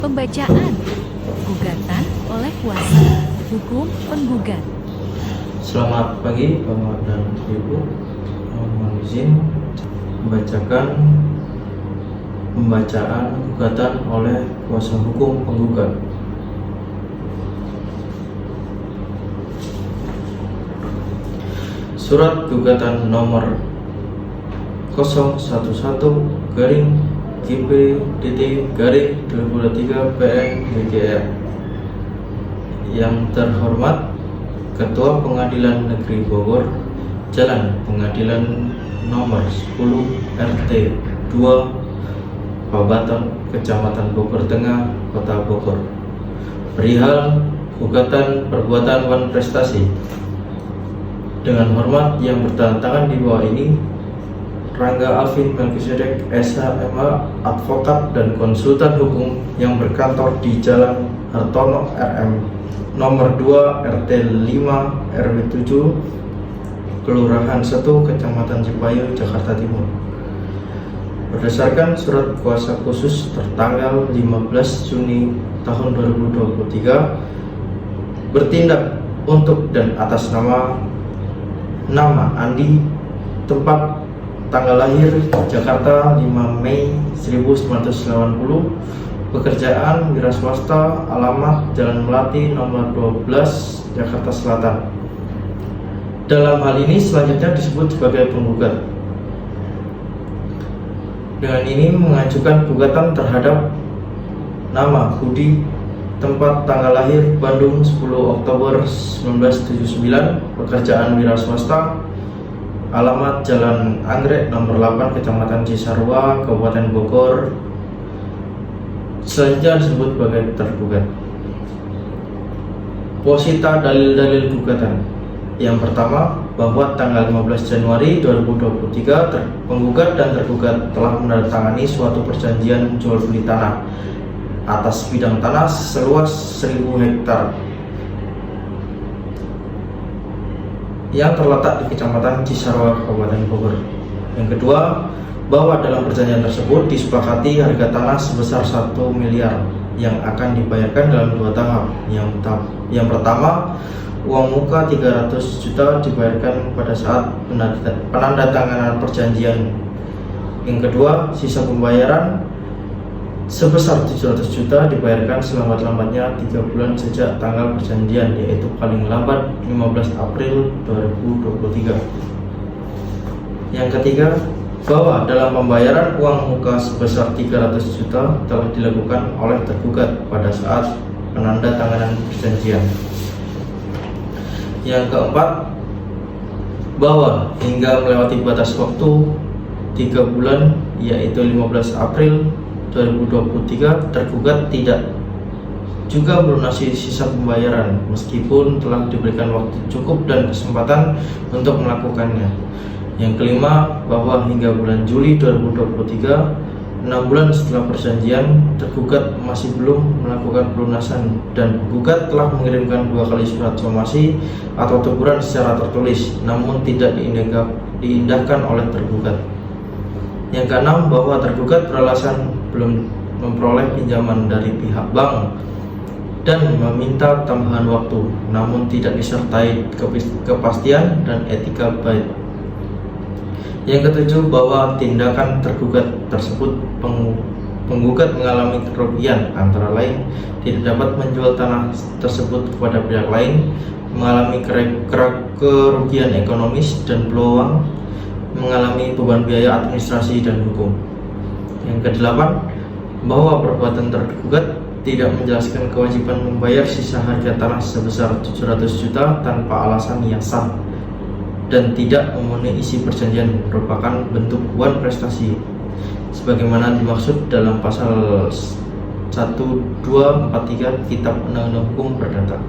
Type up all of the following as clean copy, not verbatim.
Pembacaan gugatan oleh kuasa hukum penggugat. Selamat pagi Bapak dan Ibu. Mohon izin membacakan pembacaan gugatan oleh kuasa hukum penggugat. Surat gugatan nomor 011-GP-2023-PN-BGR. Yang terhormat Ketua Pengadilan Negeri Bogor, Jalan Pengadilan nomor 10 RT 2 Pabaton, Kecamatan Bogor Tengah, Kota Bogor, perihal gugatan perbuatan wan prestasi. Dengan hormat yang bertantangan di bawah ini, Rangga Alvin Melkisedek SH.MA, advokat dan konsultan hukum yang berkantor di Jalan Hartono RM nomor 2 RT 5 RW 7 Kelurahan 1 Kecamatan Cipayu, Jakarta Timur. Berdasarkan surat kuasa khusus tertanggal 15 Juni tahun 2023 bertindak untuk dan atas nama Andi, tempat tanggal lahir Jakarta 5 Mei 1980, pekerjaan wira swasta, alamat Jalan Melati nomor 12 Jakarta Selatan. Dalam hal ini selanjutnya disebut sebagai penggugat. Dengan ini mengajukan gugatan terhadap nama Budi, tempat tanggal lahir Bandung 10 Oktober 1979, pekerjaan wira swasta, alamat Jalan Anggrek nomor 8 Kecamatan Cisarua, Kabupaten Bogor. Selanjutnya disebut sebagai tergugat. Posita dalil-dalil gugatan. Yang pertama, bahwa tanggal 15 Januari 2023 penggugat dan tergugat telah menandatangani suatu perjanjian jual beli tanah atas bidang tanah seluas 1000 hektar yang terletak di Kecamatan Cisarua, Kabupaten Bogor. Yang kedua, bahwa dalam perjanjian tersebut disepakati harga tanah sebesar 1 miliar yang akan dibayarkan dalam 2 tahap. Yang pertama, uang muka 300 juta dibayarkan pada saat penandatanganan perjanjian. Yang kedua, sisa pembayaran sebesar 700 juta dibayarkan selambat-lambatnya 3 bulan sejak tanggal perjanjian, yaitu paling lambat 15 April 2023. Yang ketiga, bahwa dalam pembayaran uang muka sebesar 300 juta telah dilakukan oleh tergugat pada saat penandatanganan perjanjian. Yang keempat, bahwa hingga melewati batas waktu 3 bulan, yaitu 15 April 2023, tergugat tidak juga melunasi sisa pembayaran meskipun telah diberikan waktu cukup dan kesempatan untuk melakukannya. Yang kelima, bahwa hingga bulan Juli 2023, 6 bulan setelah perjanjian, tergugat masih belum melakukan pelunasan dan penggugat telah mengirimkan 2 kali surat somasi atau teguran secara tertulis namun tidak diindahkan oleh tergugat. Yang keenam, bahwa tergugat beralasan belum memperoleh pinjaman dari pihak bank dan meminta tambahan waktu, namun tidak disertai kepastian dan etika baik. Yang ketujuh, bahwa tindakan tergugat tersebut penggugat mengalami kerugian, antara lain tidak dapat menjual tanah tersebut kepada pihak lain, mengalami kerugian ekonomis dan peluang mengalami beban biaya administrasi dan hukum. Yang kedelapan, bahwa perbuatan tergugat tidak menjelaskan kewajiban membayar sisa harga tanah sebesar 700 juta tanpa alasan yang sah dan tidak memenuhi isi perjanjian merupakan bentuk wan prestasi sebagaimana dimaksud dalam pasal 1243 Kitab Undang-Undang Hukum Perdata.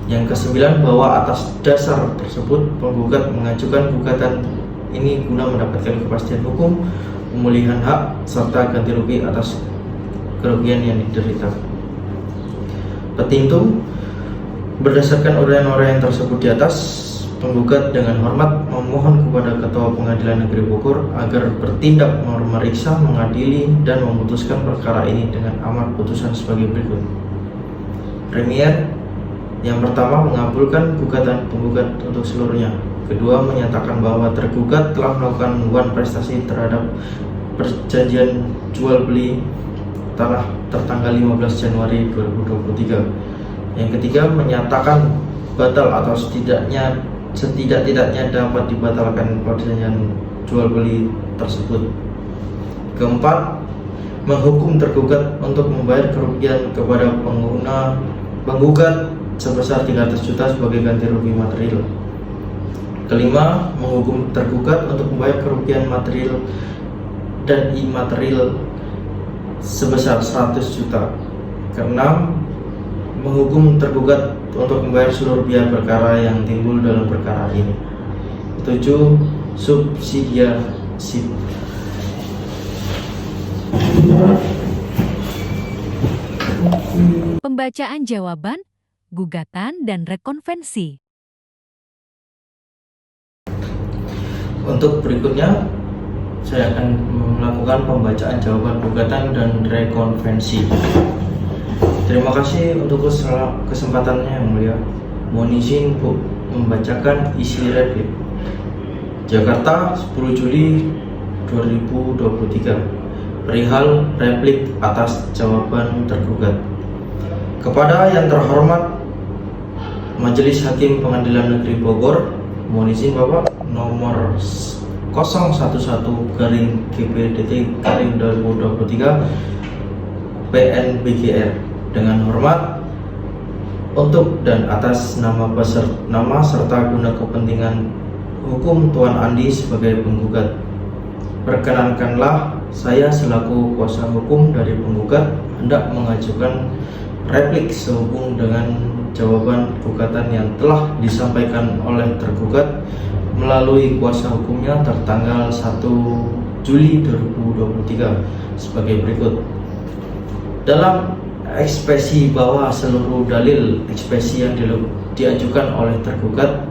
Yang kesembilan, bahwa atas dasar tersebut penggugat mengajukan gugatan ini guna mendapatkan kepastian hukum, pemulihan hak, serta ganti rugi atas kerugian yang diderita. Petitum, berdasarkan uraian-uraian tersebut di atas, Penggugat dengan hormat memohon kepada Ketua Pengadilan Negeri Bogor agar bertindak memeriksa, mengadili, dan memutuskan perkara ini dengan amar putusan sebagai berikut. Premier, yang pertama mengabulkan gugatan penggugat untuk seluruhnya. Kedua, menyatakan bahwa tergugat telah melakukan wan prestasi terhadap perjanjian jual beli tanah tertanggal 15 Januari 2023. Yang ketiga, menyatakan batal atau setidak-tidaknya dapat dibatalkan perjanjian jual beli tersebut. Keempat, menghukum tergugat untuk membayar kerugian kepada penggugat sebesar 300 juta sebagai ganti rugi material. Kelima, menghukum tergugat untuk membayar kerugian material dan imaterial sebesar 100 juta. Keenam, menghukum tergugat untuk membayar seluruh biaya perkara yang timbul dalam perkara ini. 7. Subsidiasi. Pembacaan jawaban, gugatan, dan rekonvensi. Untuk berikutnya, saya akan melakukan pembacaan jawaban gugatan dan rekonvensi. Terima kasih untuk kesempatannya yang mulia. Mohon izin untuk membacakan isi replik. Jakarta, 10 Juli 2023. Perihal replik atas jawaban tergugat. Kepada yang terhormat Majelis Hakim Pengadilan Negeri Bogor, mohon izin Bapak, nomor 011-GPDT-2023 PNBGR, dengan hormat untuk dan atas nama serta guna kepentingan hukum Tuan Andi sebagai penggugat, perkenankanlah saya selaku kuasa hukum dari penggugat hendak mengajukan replik sehubung dengan jawaban gugatan yang telah disampaikan oleh tergugat melalui kuasa hukumnya tertanggal 1 Juli 2023 sebagai berikut. Dalam ekspresi bahwa seluruh dalil ekspresi yang diajukan oleh tergugat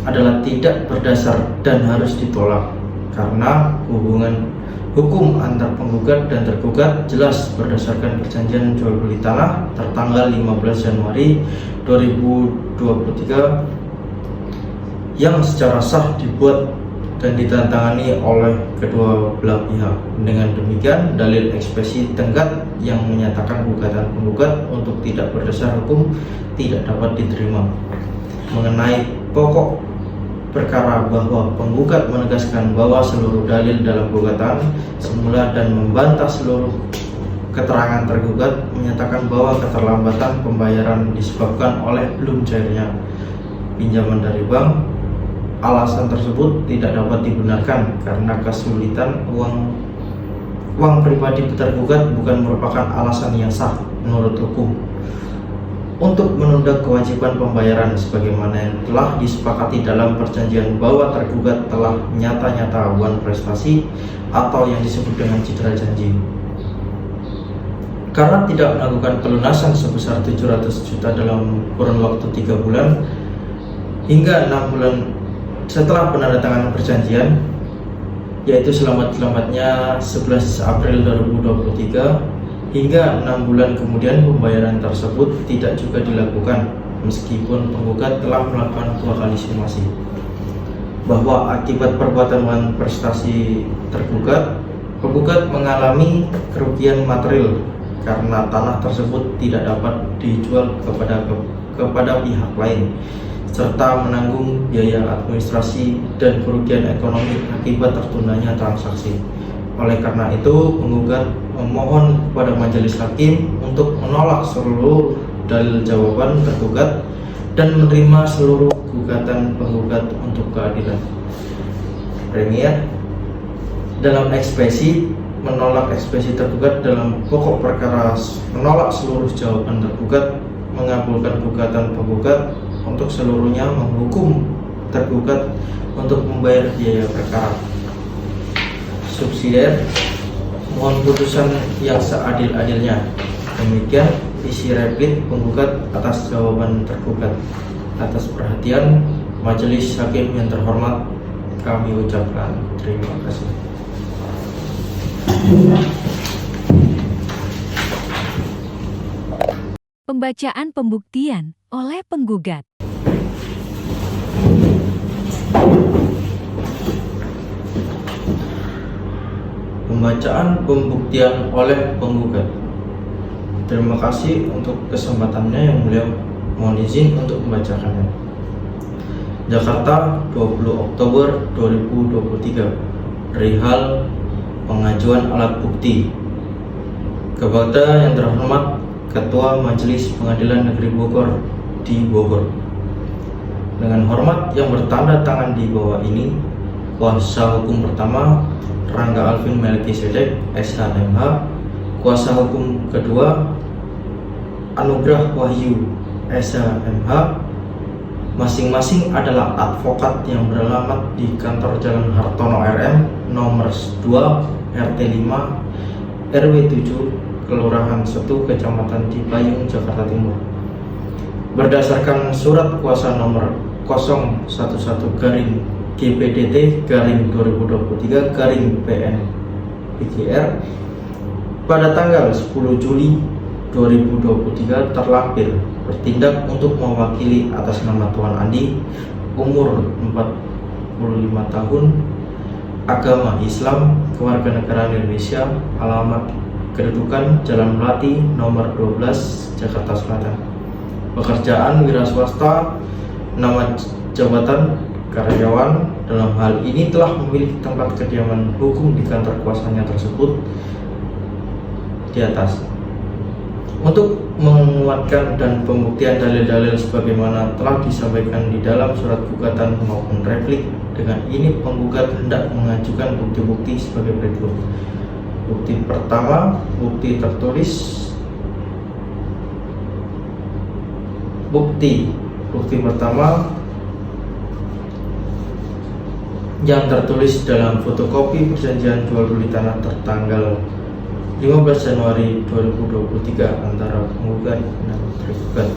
adalah tidak berdasar dan harus ditolak karena hubungan hukum antar penggugat dan tergugat jelas berdasarkan perjanjian jual beli tanah tertanggal 15 Januari 2023 yang secara sah dibuat dan ditandatangani oleh kedua belah pihak. Dengan demikian, dalil ekspresi tenggat yang menyatakan gugatan penggugat untuk tidak berdasar hukum tidak dapat diterima. Mengenai pokok perkara bahwa penggugat menegaskan bahwa seluruh dalil dalam gugatan semula dan membantah seluruh keterangan tergugat, menyatakan bahwa keterlambatan pembayaran disebabkan oleh belum cairnya pinjaman dari bank. Alasan tersebut tidak dapat dibenarkan karena kesulitan uang pribadi tergugat bukan merupakan alasan yang sah menurut hukum untuk menunda kewajiban pembayaran sebagaimana yang telah disepakati dalam perjanjian bahwa tergugat telah nyata-nyata wan prestasi atau yang disebut dengan citra janji. Karena tidak melakukan pelunasan sebesar 700 juta dalam kurun waktu 3 bulan hingga 6 bulan setelah penandatanganan perjanjian, yaitu selamat-selamatnya 11 April 2023, hingga 6 bulan kemudian pembayaran tersebut tidak juga dilakukan meskipun penggugat telah melakukan 2 kali simulasi. Bahwa akibat perbuatan prestasi tergugat, penggugat mengalami kerugian material karena tanah tersebut tidak dapat dijual kepada pihak lain, serta menanggung biaya administrasi dan kerugian ekonomi akibat tertundanya transaksi. Oleh karena itu, penggugat memohon kepada majelis hakim untuk menolak seluruh dalil jawaban tergugat dan menerima seluruh gugatan penggugat untuk keadilan. Premier, dalam ekspresi menolak ekspresi tergugat dalam pokok perkara menolak seluruh jawaban tergugat, mengabulkan gugatan penggugat untuk seluruhnya, menghukum tergugat untuk membayar biaya perkara. Subsidiar, mohon putusan yang seadil-adilnya. Demikian isi replik penggugat atas jawaban tergugat. Atas perhatian, Majelis Hakim yang terhormat, kami ucapkan terima kasih. Pembacaan pembuktian oleh penggugat. Pembacaan pembuktian oleh penggugat. Terima kasih untuk kesempatannya yang mulia. Mohon izin untuk membacakannya. Jakarta, 20 Oktober 2023. Perihal pengajuan alat bukti. Kepada yang terhormat Ketua Majelis Pengadilan Negeri Bogor di Bogor. Dengan hormat yang bertanda tangan di bawah ini, kuasa hukum pertama Rangga Alvin Melkisedek, SHMH. Kuasa hukum kedua Anugrah Wahyu, SHMH. Masing-masing adalah advokat yang beralamat di kantor Jalan Hartono RM nomor 2 RT 5 RW 7 Kelurahan 1 Kecamatan Cipayung, Jakarta Timur. Berdasarkan surat kuasa nomor 011 garing GPDT garing 2023 garing PN BGR pada tanggal 10 Juli 2023 terlampir bertindak untuk mewakili atas nama Tuan Andi, umur 45 tahun, agama Islam, kewarganegaraan Indonesia, alamat kedudukan Jalan Melati nomor 12 Jakarta Selatan. Pekerjaan wira swasta, nama jabatan karyawan. Dalam hal ini telah memiliki tempat kediaman hukum di kantor kuasanya tersebut di atas. Untuk menguatkan dan pembuktian dalil-dalil sebagaimana telah disampaikan di dalam surat gugatan maupun replik, dengan ini penggugat hendak mengajukan bukti-bukti sebagai berikut. Bukti pertama, bukti tertulis. Bukti pertama yang tertulis dalam fotokopi perjanjian jual beli tanah tertanggal 15 Januari 2023 antara penggugat dan tergugat.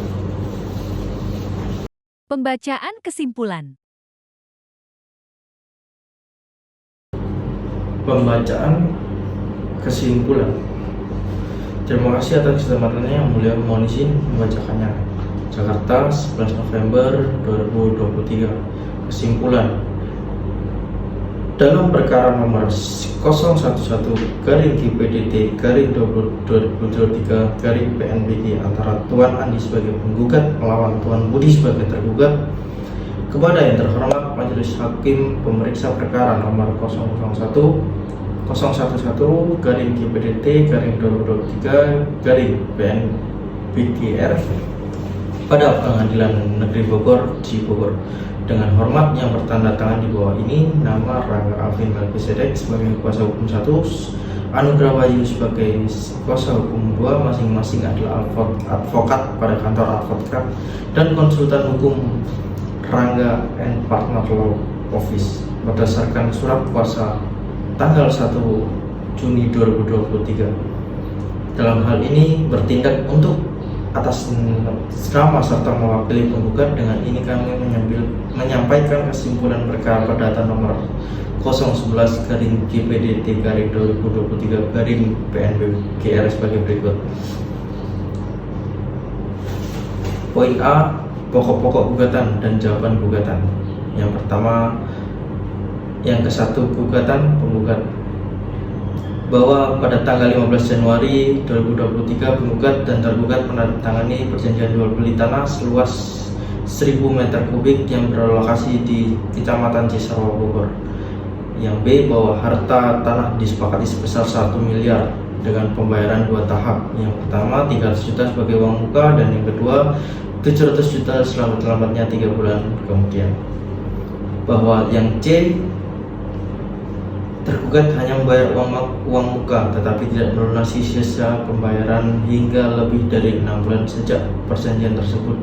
Pembacaan kesimpulan. Pembacaan kesimpulan. Terima kasih atas kesempatannya yang mulia. Mohon izin membacakannya. Jakarta, 11 November 2023. Kesimpulan. Dalam perkara nomor 011 garing GPDT garing 2023 garing PNBG antara Tuan Andi sebagai penggugat melawan Tuan Budi sebagai tergugat, kepada yang terhormat Majelis Hakim Pemeriksa Perkara nomor 011 garing GPDT garing 2023 garing PNBGR pada Pengadilan Negeri Bogor di Bogor. Dengan hormat yang bertanda tangan di bawah ini, nama Rangga Alvin Melkisedek sebagai kuasa hukum 1, Anugrah Wahyu sebagai kuasa hukum 2, masing-masing adalah advokat pada kantor advokat dan konsultan hukum Rangga and Partner Law Office berdasarkan surat kuasa tanggal 1 Juni 2023. Dalam hal ini bertindak untuk atas nama serta mewakili penggugat. Dengan ini kami menyampaikan kesimpulan perkara perdata nomor 011 garing GPDT garing 2023 garing PNBGR sebagai berikut. Poin A, pokok-pokok gugatan dan jawaban gugatan. Yang pertama, yang ke-1 gugatan penggugat, bahwa pada tanggal 15 Januari 2023 penggugat dan tergugat menandatangani perjanjian jual beli tanah seluas 1000 meter kubik yang berlokasi di Kecamatan Cisarua, Bogor. Yang B, bahwa harta tanah disepakati sebesar 1 miliar dengan pembayaran 2 tahap. Yang pertama 300 juta sebagai uang muka dan yang kedua 700 juta selambat-lambatnya 3 bulan kemudian. Bahwa yang C, tergugat hanya membayar uang muka tetapi tidak melunasi sisa pembayaran hingga lebih dari 6 bulan sejak perjanjian tersebut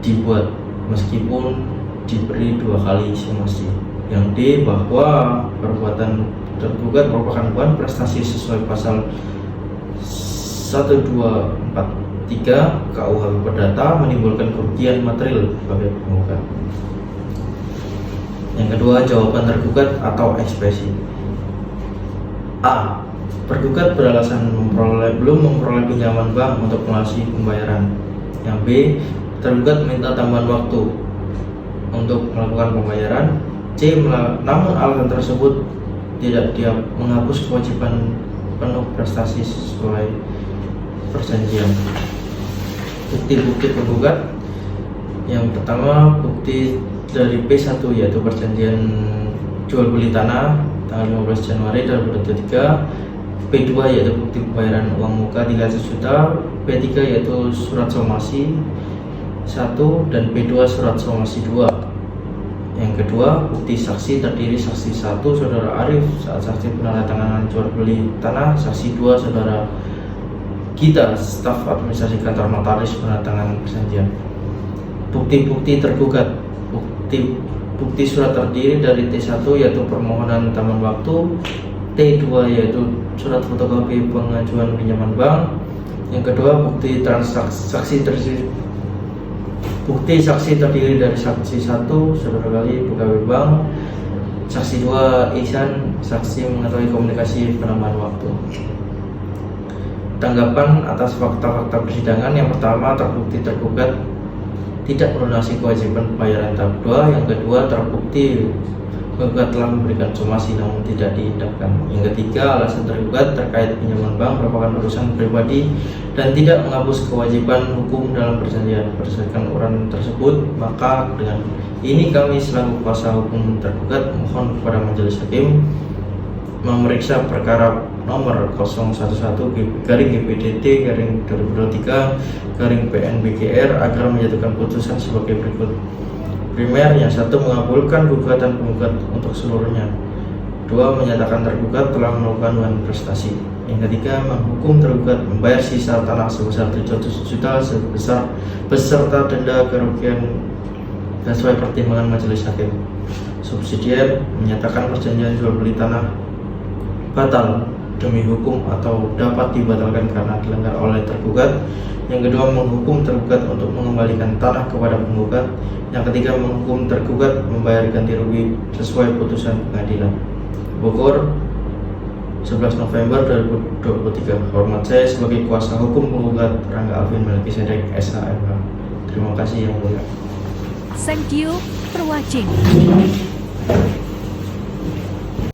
dibuat, meskipun diberi 2 kali simulasi. Yang D, bahwa perbuatan tergugat merupakan bukan prestasi sesuai pasal 1243 KUHP Perdata menimbulkan kerugian material bagi penggugat. Yang kedua, jawaban tergugat atau ekspresi. A. Tergugat beralasan belum memperoleh pinjaman bank untuk melunasi pembayaran. Yang B. Tergugat minta tambahan waktu untuk melakukan pembayaran. C. Namun alasan tersebut tidak dia menghapus kewajiban penuh prestasi sesuai perjanjian. Bukti-bukti penggugat. Yang pertama, bukti dari P1 yaitu perjanjian jual beli tanah tanggal 15 Januari 2023, P2 yaitu bukti pembayaran uang muka 300 juta, P3 yaitu surat somasi 1 dan P2 surat somasi 2. Yang kedua, bukti saksi terdiri saksi 1 saudara Arif saat saksi penandatanganan jual beli tanah, saksi 2 saudara Gita staf administrasi kantor notaris penandatanganan perjanjian. Bukti-bukti tergugat. Bukti surat terdiri dari T1 yaitu permohonan tambahan waktu, T2 yaitu surat fotokopi pengajuan pinjaman bank. Yang kedua, bukti transaksi bukti saksi terdiri dari saksi 1 saudara Gali pegawai bank, saksi 2 Ihsan saksi mengetahui komunikasi penambahan waktu. Tanggapan atas fakta-fakta persidangan. Yang pertama, terbukti tergugat tidak melunasi kewajiban pembayaran tahap 2. Yang kedua, terbukti penggugat telah memberikan somasi namun tidak dihidangkan. Yang ketiga, alasan tergugat terkait pinjaman bank merupakan urusan pribadi dan tidak menghapus kewajiban hukum dalam perjanjian. Berdasarkan uraian tersebut, maka dengan ini kami selaku kuasa hukum tergugat mohon kepada majelis hakim memeriksa perkara nomor 011-GPDT-2023-PNBGR agar menjatuhkan putusan sebagai berikut. Primer, yang satu, mengabulkan gugatan penggugat untuk seluruhnya. 2. Menyatakan tergugat telah melakukan uang prestasi. Yang ketiga, menghukum tergugat membayar sisa tanah sebesar 700 juta beserta denda kerugian sesuai pertimbangan majelis hakim. Subsidiar, menyatakan perjanjian jual beli tanah batal demi hukum atau dapat dibatalkan karena dilanggar oleh tergugat. Yang kedua, menghukum tergugat untuk mengembalikan tanah kepada penggugat. Yang ketiga, menghukum tergugat membayar ganti rugi sesuai putusan pengadilan. Bogor, 11 November 2023. Hormat saya sebagai kuasa hukum penggugat Rangga Alvin Melkisedek SHMH. Terima kasih yang mulia. Thank you for watching.